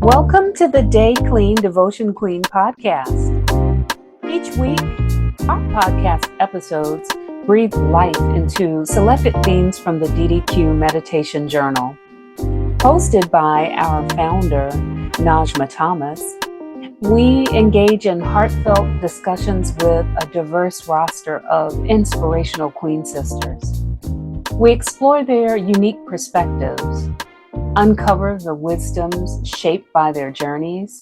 Welcome to the Dayclean Devotion Queen Podcast. Each week, our podcast episodes breathe life into selected themes from the DDQ Meditation Journal. Hosted by our founder, Najma Thomas, we engage in heartfelt discussions with a diverse roster of inspirational Queen sisters. We explore their unique perspectives, uncover the wisdoms shaped by their journeys,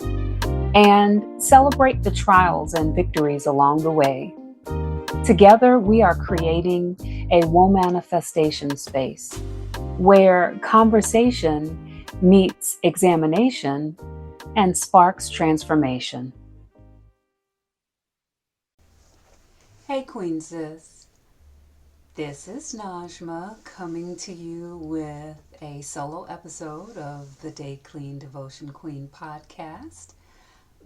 and celebrate the trials and victories along the way. Together, we are creating a womanifestation space where conversation meets examination and sparks transformation. Hey QueenSiS. This is Najma coming to you with a solo episode of the Dayclean Devotion Queen Podcast.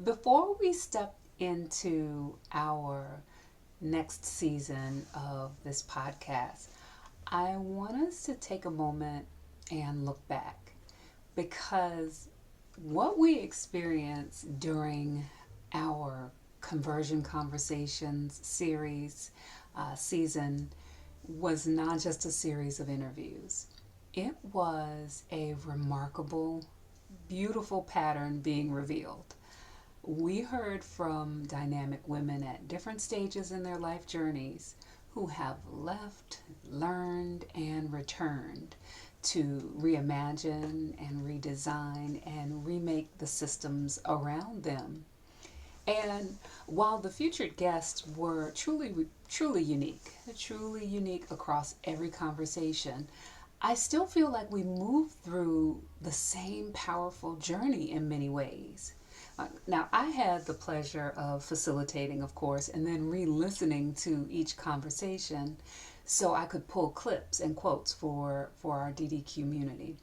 Before we step into our next season of this podcast, I want us to take a moment and look back, because what we experienced during our Conversion Conversations series season was not just a series of interviews. It was a remarkable, beautiful pattern being revealed. We heard from dynamic women at different stages in their life journeys who have left, learned, and returned to reimagine and redesign and remake the systems around them. And while the featured guests were truly unique across every conversation, I still feel like we moved through the same powerful journey in many ways. Now, I had the pleasure of facilitating, of course, and then re-listening to each conversation so I could pull clips and quotes for our DDQmmunity.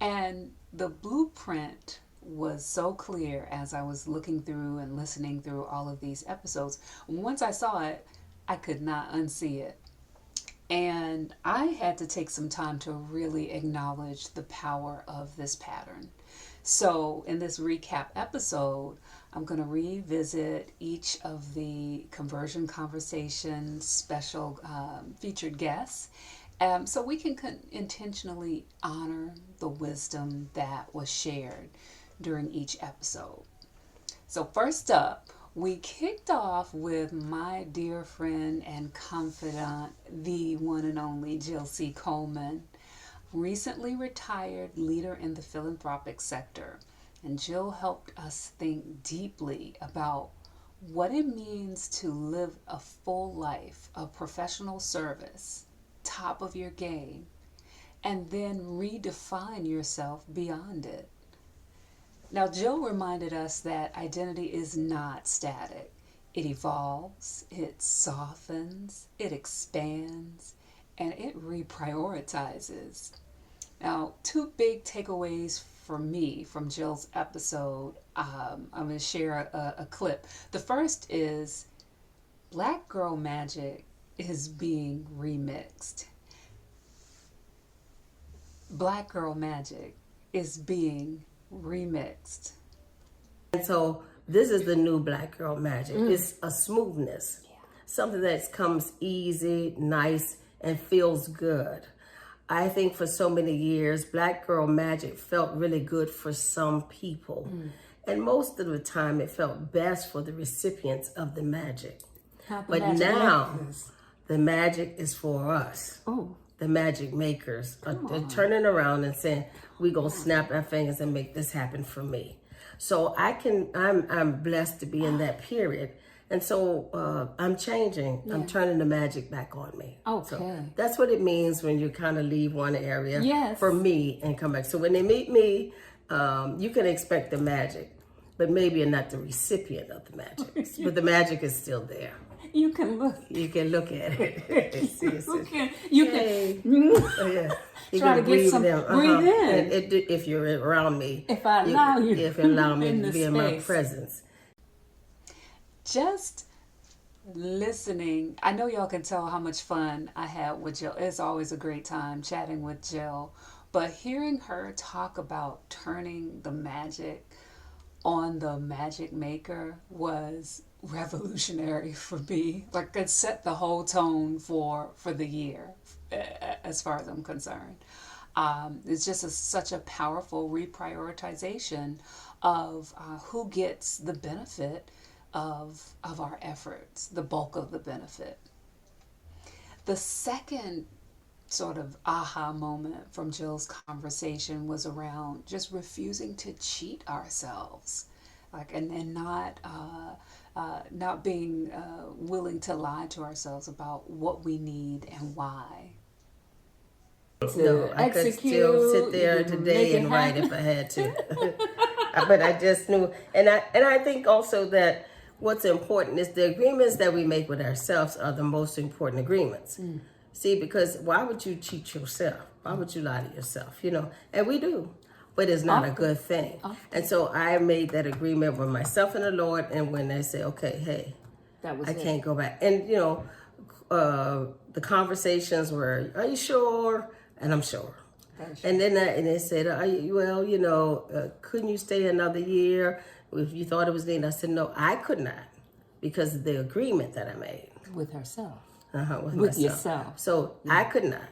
And the blueprint was so clear as I was looking through and listening through all of these episodes. Once I saw it, I could not unsee it. And I had to take some time to really acknowledge the power of this pattern. So in this recap episode, I'm going to revisit each of the Conversion Conversation special featured guests, so we can intentionally honor the wisdom that was shared during each episode. So first up, we kicked off with my dear friend and confidant, the one and only Jill C. Coleman, recently retired leader in the philanthropic sector. And Jill helped us think deeply about what it means to live a full life of professional service, top of your game, and then redefine yourself beyond it. Now, Jill reminded us that identity is not static. It evolves, it softens, it expands, and it reprioritizes. Now, two big takeaways for me from Jill's episode. I'm going to share a clip. The first is Black Girl Magic is being remixed. Black Girl Magic is being remixed. And so this is the new Black Girl Magic. It's a smoothness, something that comes easy, nice, and feels good. I think for so many years, Black Girl Magic felt really good for some people. And most of the time it felt best for the recipients of the magic. But now the magic is for us. The magic makers are turning around and saying, we gonna snap our fingers and make this happen for me. So I'm blessed to be in that period. And so I'm changing. I'm turning the magic back on me. Okay. So that's what it means when you kind of leave one area for me and come back. So when they meet me, you can expect the magic, but maybe you're not the recipient of the magic. But the magic is still there. You can look. You can look at it. You can try to get some breathe in. If you're around me, if I allow you, if you allow me to be in my space. presence. Just listening, I know y'all can tell how much fun I had with Jill. It's always a great time chatting with Jill. But hearing her talk about turning the magic on the magic maker was revolutionary for me. Like it set the whole tone for the year, as far as I'm concerned. It's just such a powerful reprioritization of who gets the benefit of our efforts, the bulk of the benefit. The second sort of aha moment from Jill's conversation was around just refusing to cheat ourselves, like and not being willing to lie to ourselves about what we need and why. No, To I could still sit execute, there you make today it and write if happen. I had to. But I just knew, and I think also that what's important is the agreements that we make with ourselves are the most important agreements. See, because why would you cheat yourself? Why would you lie to yourself? And we do, but it's not a Often, good thing. And often. so I made that agreement with myself and the Lord. And when they say, okay, hey, That was I it. can't go back. And the conversations were, "Are you sure?" And I'm sure. That's And right. then and they said, well, couldn't you stay another year if you thought it was needed? I said, no, I could not because of the agreement that I made With herself, with with myself. yourself. So I Yeah. could not.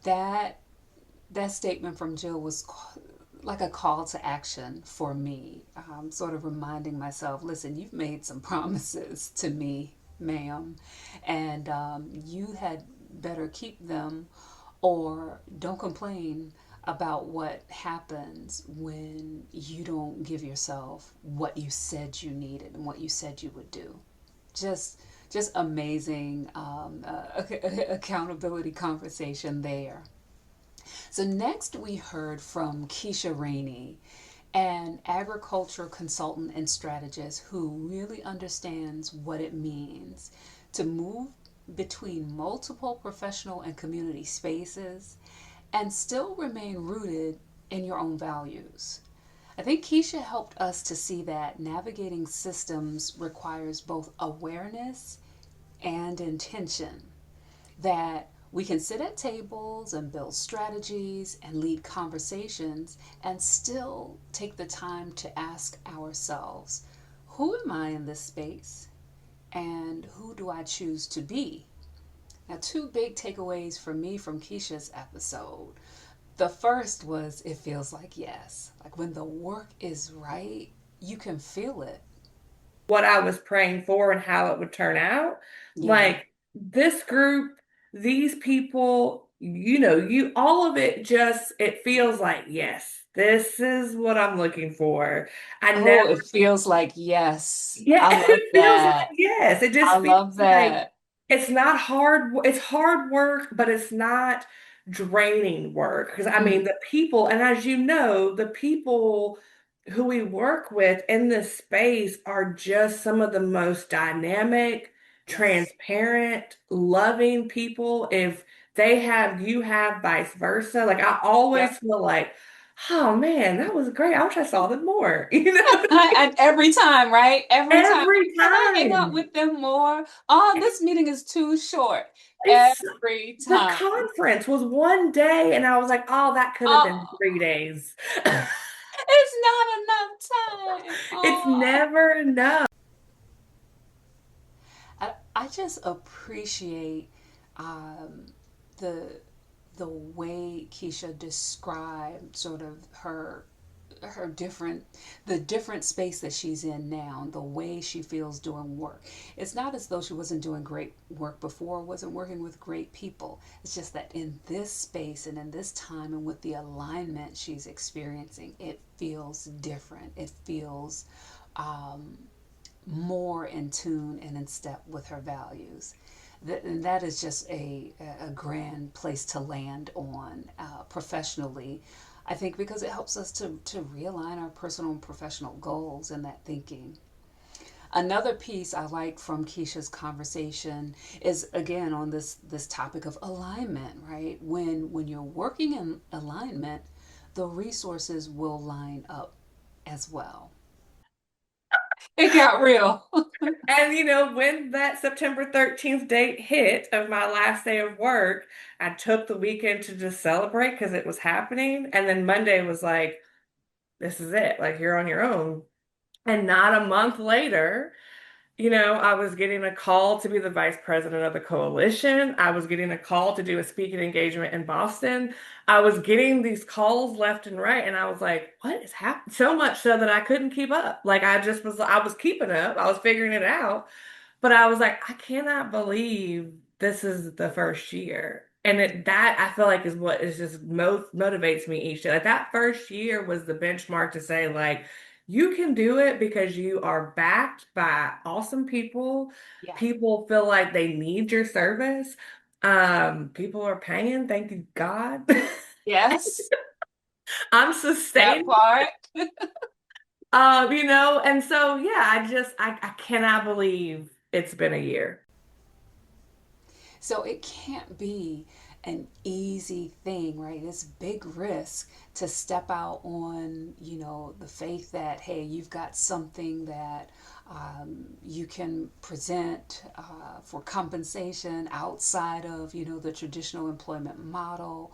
That that statement from Jill was like a call to action for me, sort of reminding myself, listen, you've made some promises to me, ma'am, and you had better keep them or don't complain about what happens when you don't give yourself what you said you needed and what you said you would do. Just just amazing accountability conversation there. So next we heard from Keisha Rainey, an agriculture consultant and strategist who really understands what it means to move between multiple professional and community spaces and still remain rooted in your own values. I think Keisha helped us to see that navigating systems requires both awareness and intention, that we can sit at tables and build strategies and lead conversations and still take the time to ask ourselves, who am I in this space and who do I choose to be? Now, two big takeaways for me from Keisha's episode. The first was it feels like yes. Like when the work is right, you can feel it. What I was praying for and how it would turn out. Yeah. Like this group, these people, you all of it just it feels like yes, this is what I'm looking for. I never Oh, it feels like yes. Yeah, I love it feels like that. yes. It I just feels love like that. it's not hard. It's hard work, but it's not draining work. Because I mean, Mm, the people, and as you know, the people who we work with in this space are just some of the most dynamic, yes. transparent, loving people. If they have, you have vice versa. Like I always Yep. feel like, oh man, that was great. I wish I saw them more. And every time, right? Every time. Every Can I hang out time. with them more? Oh, this meeting is too short. It's Every the time. conference was one day, and I was like, oh, that could have been Oh, 3 days. it's not enough time. It's Oh. never enough. I just appreciate um, the the way Keisha described sort of her different the different space that she's in now, the way she feels doing work. It's not as though she wasn't doing great work before, wasn't working with great people. It's just that in this space and in this time and with the alignment she's experiencing, it feels different. It feels um, more in tune and in step with her values. And that is just a grand place to land on professionally. I think because it helps us to realign our personal and professional goals and that thinking. Another piece I like from Keisha's conversation is again on this topic of alignment, right? When you're working in alignment, the resources will line up as well. It got real. And when that September 13th date hit of my last day of work, I took the weekend to just celebrate because it was happening. And then Monday was like, this is it. Like, you're on your own. And not a month later, I was getting a call to be the vice president of the coalition. I was getting a call to do a speaking engagement in Boston. I was getting these calls left and right, and I was like, what is happening? So much so that I couldn't keep up. Like, I was keeping up. I was figuring it out. But I was like, I cannot believe this is the first year. And that I feel like is what is just most motivates me each day. Like that first year was the benchmark to say, like, you can do it because you are backed by awesome people. Yeah. People feel like they need your service. People are paying, thank you God. Yes, I'm that sustained. part. And so yeah, I cannot believe it's been a year. So it can't be an easy thing, right? It's big risk to step out on, the faith that, hey, you've got something that you can present for compensation outside of, the traditional employment model,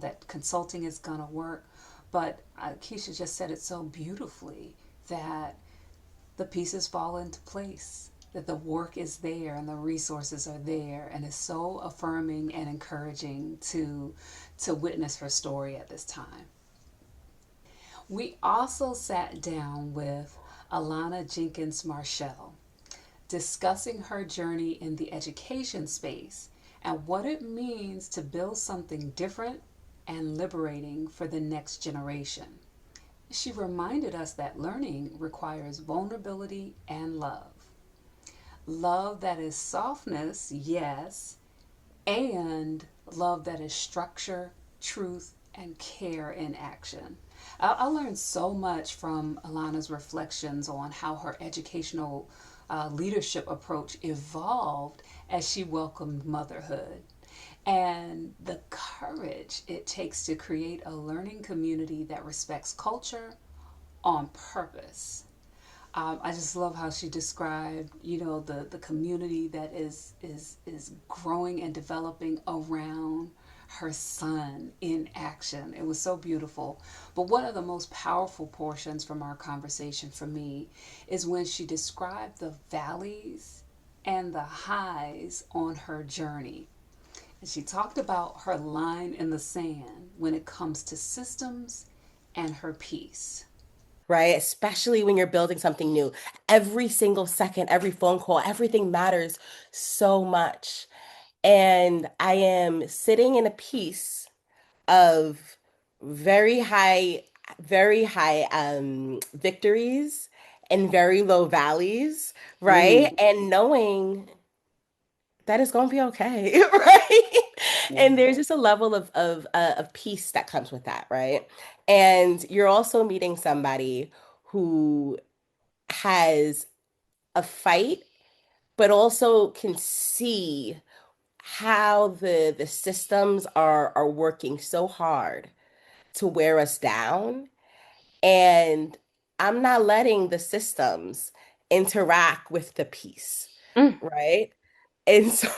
that consulting is going to work. But Keisha just said it so beautifully that the pieces fall into place, that the work is there and the resources are there, and it's so affirming and encouraging to witness her story at this time. We also sat down with Alana Jenkins Marshall, discussing her journey in the education space and what it means to build something different and liberating for the next generation. She reminded us that learning requires vulnerability and love. Love that is softness, yes, and love that is structure, truth, and care in action. I learned so much from Alana's reflections on how her educational leadership approach evolved as she welcomed motherhood and the courage it takes to create a learning community that respects culture on purpose. I just love how she described, the community that is growing and developing around her son in action. It was so beautiful. But one of the most powerful portions from our conversation for me is when she described the valleys and the highs on her journey. And she talked about her line in the sand when it comes to systems and her peace. Right? Especially when you're building something new. Every single second, every phone call, everything matters so much. And I am sitting in a piece of very high, very high victories and very low valleys, right? Mm, And knowing that it's gonna be okay, right? yeah. And there's just a level of peace that comes with that, right? And you're also meeting somebody who has a fight, but also can see how the systems are working so hard to wear us down. And I'm not letting the systems interact with the peace, Mm, right? And so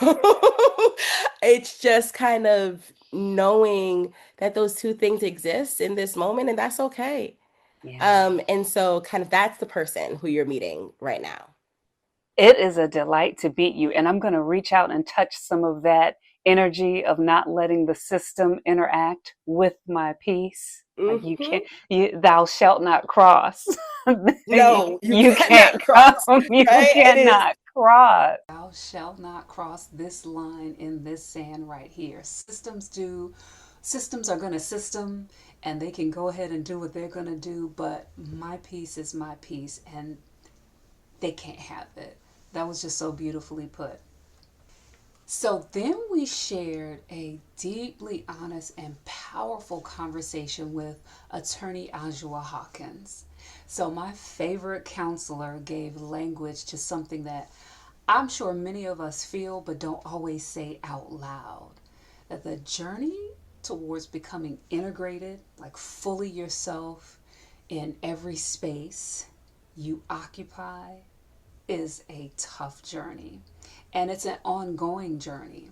it's just kind of knowing that those two things exist in this moment, and that's okay. yeah. And so kind of that's the person who you're meeting right now. It is a delight to meet you. And I'm going to reach out and touch some of that energy of not letting the system interact with my peace. Like you Hmm. can't, thou shalt not cross. No, you You cannot can't cross, come. You right? It is. cannot cross. Thou shalt not cross this line in this sand right here. Systems are going to system and they can go ahead and do what they're going to do. But my peace is my peace and they can't have it. That was just so beautifully put. So then we shared a deeply honest and powerful conversation with attorney Ajua Hawkins. So my favorite counselor gave language to something that I'm sure many of us feel but don't always say out loud. That the journey towards becoming integrated, like fully yourself in every space, you occupy is a tough journey, and it's an ongoing journey.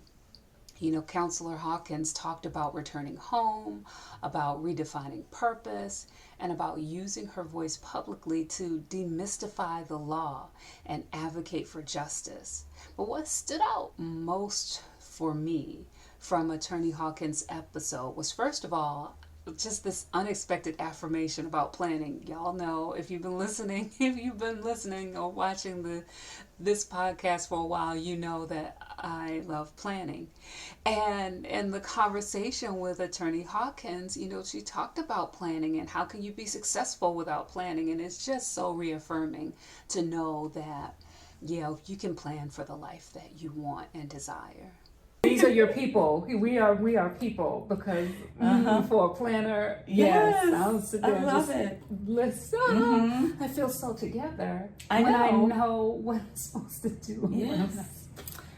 You know, Counselor Hawkins talked about returning home, about redefining purpose, and about using her voice publicly to demystify the law and advocate for justice. But what stood out most for me from Attorney Hawkins' episode was, first of all, just this unexpected affirmation about planning. Y'all know, if you've been listening or watching this podcast for a while, you know that I love planning. And in the conversation with Attorney Hawkins, you know, she talked about planning and how can you be successful without planning. And it's just so reaffirming to know that, yeah, you can plan for the life that you want and desire. These are your people. We are people, because for a planner, Yes, I'll sit there I and love just it. listen. I feel so together I when I know. know what I'm supposed to do. and what I'm Yes. not.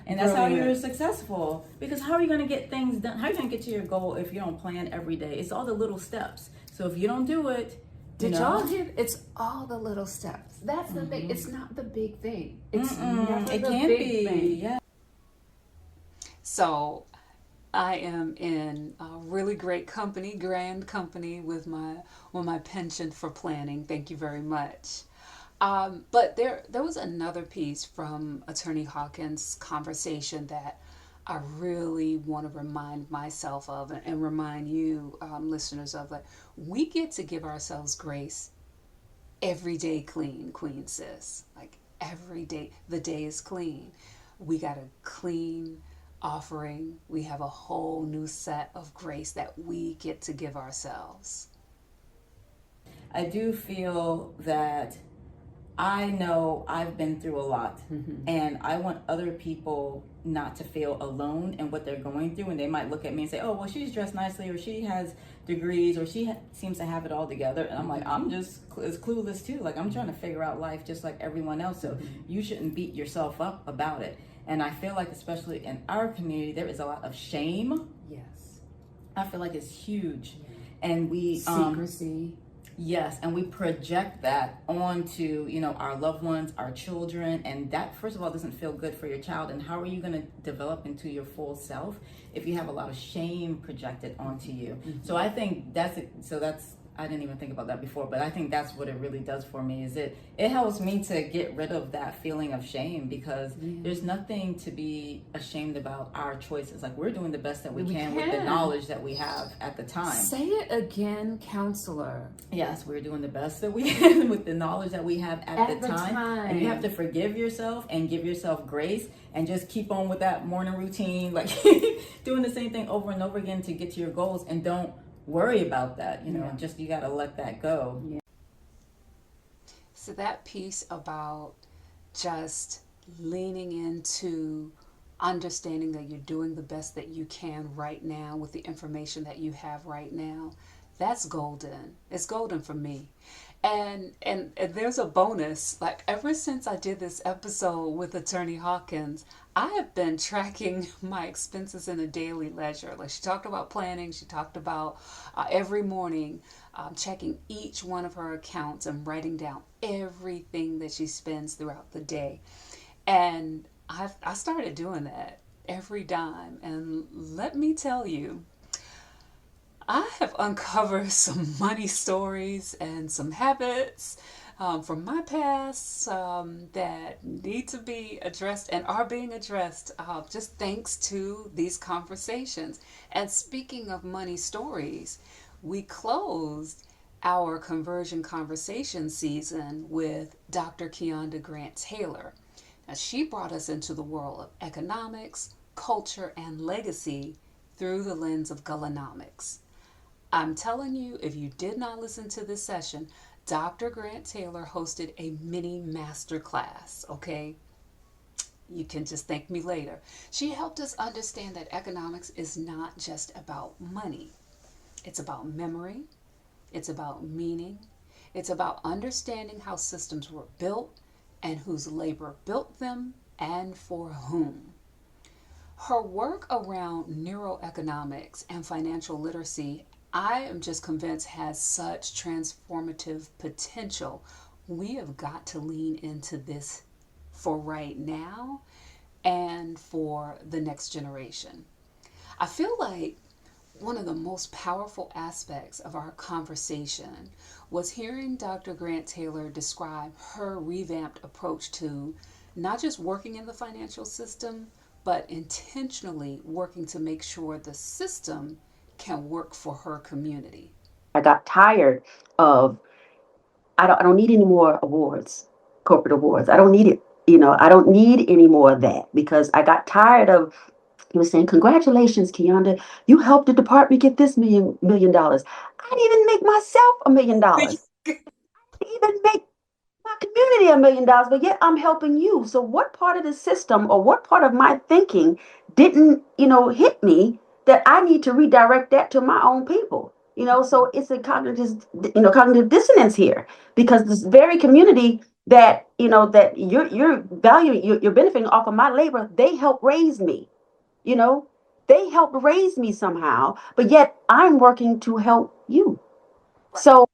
And that's how Brilliant. you're successful. Because how are you going to get things done? How are you going to get to your goal if you don't plan every day? It's all the little steps. So if you don't do it, Did you y'all know, hear? It's all the little steps. That's the thing. It's not the big thing. It's never it the can big be. thing. Yeah. So I am in a really great company, grand company, with my penchant for planning. Thank you very much. But there was another piece from Attorney Hawkins' conversation that I really want to remind myself of, and remind you, listeners, of. Like, we get to give ourselves grace every day. Clean, QueenSiS. Like, every day, the day is clean. We got a clean offering. We have a whole new set of grace that we get to give ourselves. I do feel that I know I've been through a lot, and I want other people not to feel alone in what they're going through. And they might look at me and say, oh, well, she's dressed nicely, or she has degrees, or she seems to have it all together. And I'm like, I'm just as clueless too. Like, I'm trying to figure out life just like everyone else. So you shouldn't beat yourself up about it. And I feel like, especially in our community, there is a lot of shame. Yes. I feel like it's huge. And we Secrecy. yes, and we project that onto, you know, our loved ones, our children, and that, first of all, doesn't feel good for your child. And how are you going to develop into your full self if you have a lot of shame projected onto you? So I think that's I didn't even think about that before, but I think that's what it really does for me. Is it helps me to get rid of that feeling of shame, because there's nothing to be ashamed about our choices. Like, we're doing the best that we can with the knowledge that we have at the time. Say it again, counselor. Yes, we're doing the best that we can with the knowledge that we have at the time. And you have to forgive yourself and give yourself grace, and just keep on with that morning routine, like doing the same thing over and over again to get to your goals, and don't worry about that, you know. Just, you got to let that go. So that piece about just leaning into understanding that you're doing the best that you can right now with the information that you have right now, that's golden. It's golden for me. And there's a bonus. Like, ever since I did this episode with Attorney Hawkins, I have been tracking my expenses in a daily ledger. Like, she talked about planning. She talked about every morning checking each one of her accounts and writing down everything that she spends throughout the day. And I started doing that, every dime. And let me tell you, I have uncovered some money stories and some habits from my past that need to be addressed and are being addressed just thanks to these conversations. And speaking of money stories, we closed our conversion conversation season with Dr. Keonda Grant Taylor. Now, she brought us into the world of economics, culture, and legacy through the lens of Gullonomics. I'm telling you, if you did not listen to this session, Dr. Grant Taylor hosted a mini masterclass, okay? You can just thank me later. She helped us understand that economics is not just about money. It's about memory. It's about meaning. It's about understanding how systems were built and whose labor built them and for whom. Her work around neuroeconomics and financial literacy, I am just convinced, has such transformative potential we have got to lean into this for right now and for the next generation. I feel like one of the most powerful aspects of our conversation was hearing Dr. Grant Taylor describe her revamped approach to not just working in the financial system, but intentionally working to make sure the system can work for her community. I got tired of I don't need any more awards, corporate awards. I don't need it. I don't need any more of that because I got tired of he was saying, "Congratulations, Kianda, you helped the department get this million dollars." I didn't even make myself $1 million. I didn't even make my community $1 million, but yet I'm helping you. So what part of the system or what part of my thinking didn't, hit me that I need to redirect that to my own people? So it's a cognitive dissonance here because this very community that, that you're valuing, you're benefiting off of my labor, they help raise me, you know, they helped raise me somehow, but yet I'm working to help you. So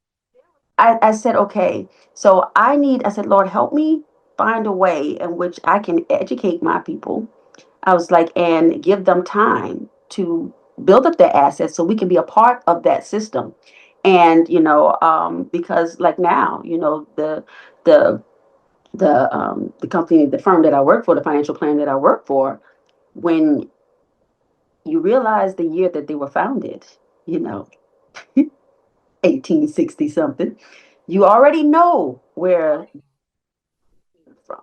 I said, okay, so I said, Lord, help me find a way in which I can educate my people. I was like, and give them time to build up their assets so we can be a part of that system. And, because like now, the, the company, the firm that I work for, the financial plan that I work for, when you realize the year that they were founded, you know, 1860 something, you already know where from.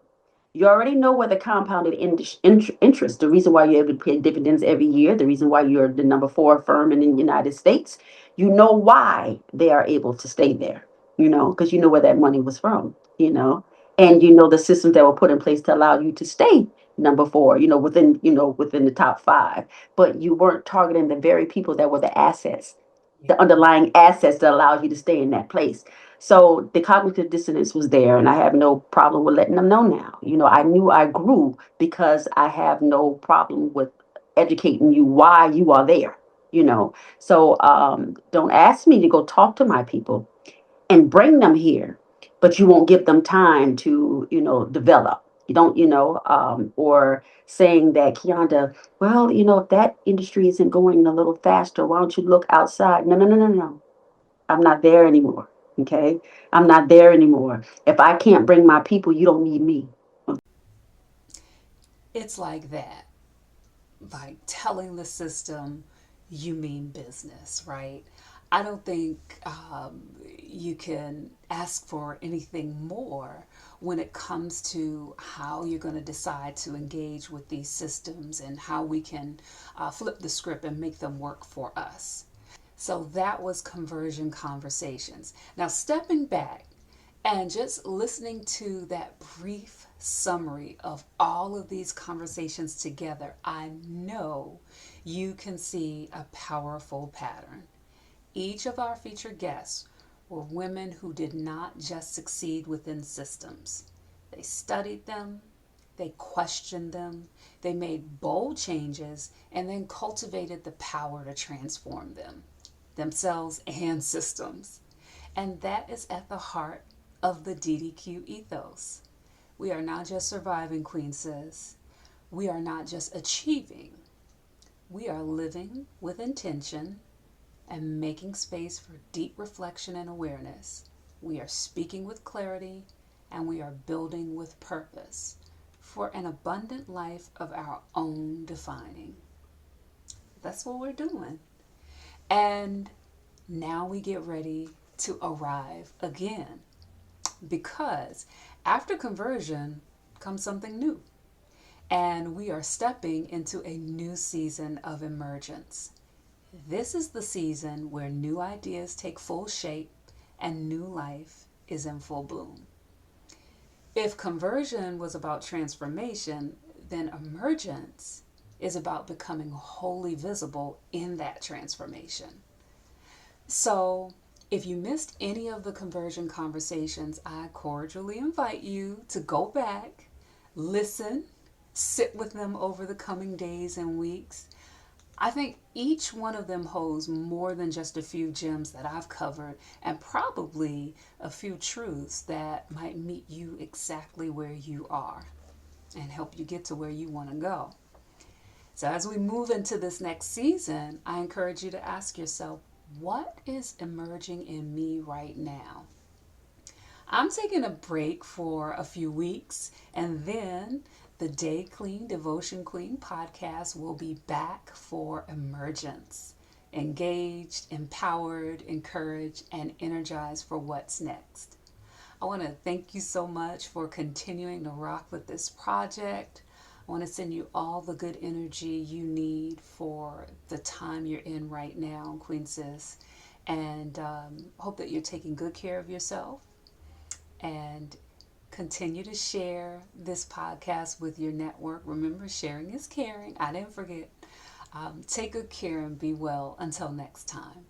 You already know where the compounded interest, the reason why you're able to pay dividends every year, the reason why you're the number 4 firm in the United States, you know why they are able to stay there, because you know where that money was from, and you know the systems that were put in place to allow you to stay number 4, within the top 5, but you weren't targeting the very people that were the assets, the underlying assets that allowed you to stay in that place. So the cognitive dissonance was there, and I have no problem with letting them know now. I knew I grew because I have no problem with educating you why you are there. So don't ask me to go talk to my people and bring them here, but you won't give them time to, develop. You don't, or saying that, Kianda, well, if that industry isn't going a little faster, why don't you look outside? No, no, no, no, no. I'm not there anymore. Okay. I'm not there anymore. If I can't bring my people, you don't need me. It's like that, like telling the system you mean business, right? I don't think you can ask for anything more when it comes to how you're going to decide to engage with these systems and how we can flip the script and make them work for us. So that was Conversion Conversations. Now, stepping back and just listening to that brief summary of all of these conversations together, I know you can see a powerful pattern. Each of our featured guests were women who did not just succeed within systems. They studied them, they questioned them, they made bold changes, and then cultivated the power to transform them, themselves and systems. And that is at the heart of the DDQ ethos. We are not just surviving, QueenSiS. We are not just achieving. We are living with intention and making space for deep reflection and awareness. We are speaking with clarity and we are building with purpose for an abundant life of our own defining. That's what we're doing. And now we get ready to arrive again, because after conversion comes something new, and we are stepping into a new season of emergence. This is the season where new ideas take full shape and new life is in full bloom. If conversion was about transformation, then emergence is about becoming wholly visible in that transformation. So, if you missed any of the conversion conversations, I cordially invite you to go back, listen, sit with them over the coming days and weeks. I think each one of them holds more than just a few gems that I've covered, and probably a few truths that might meet you exactly where you are and help you get to where you want to go. So as we move into this next season, I encourage you to ask yourself, what is emerging in me right now? I'm taking a break for a few weeks, and then the Dayclean Devotion Queen Podcast will be back for emergence. Engaged, empowered, encouraged, and energized for what's next. I want to thank you so much for continuing to rock with this project. I want to send you all the good energy you need for the time you're in right now, QueenSiS, and hope that you're taking good care of yourself, and continue to share this podcast with your network. Remember, sharing is caring. I didn't forget. Take good care and be well. Until next time.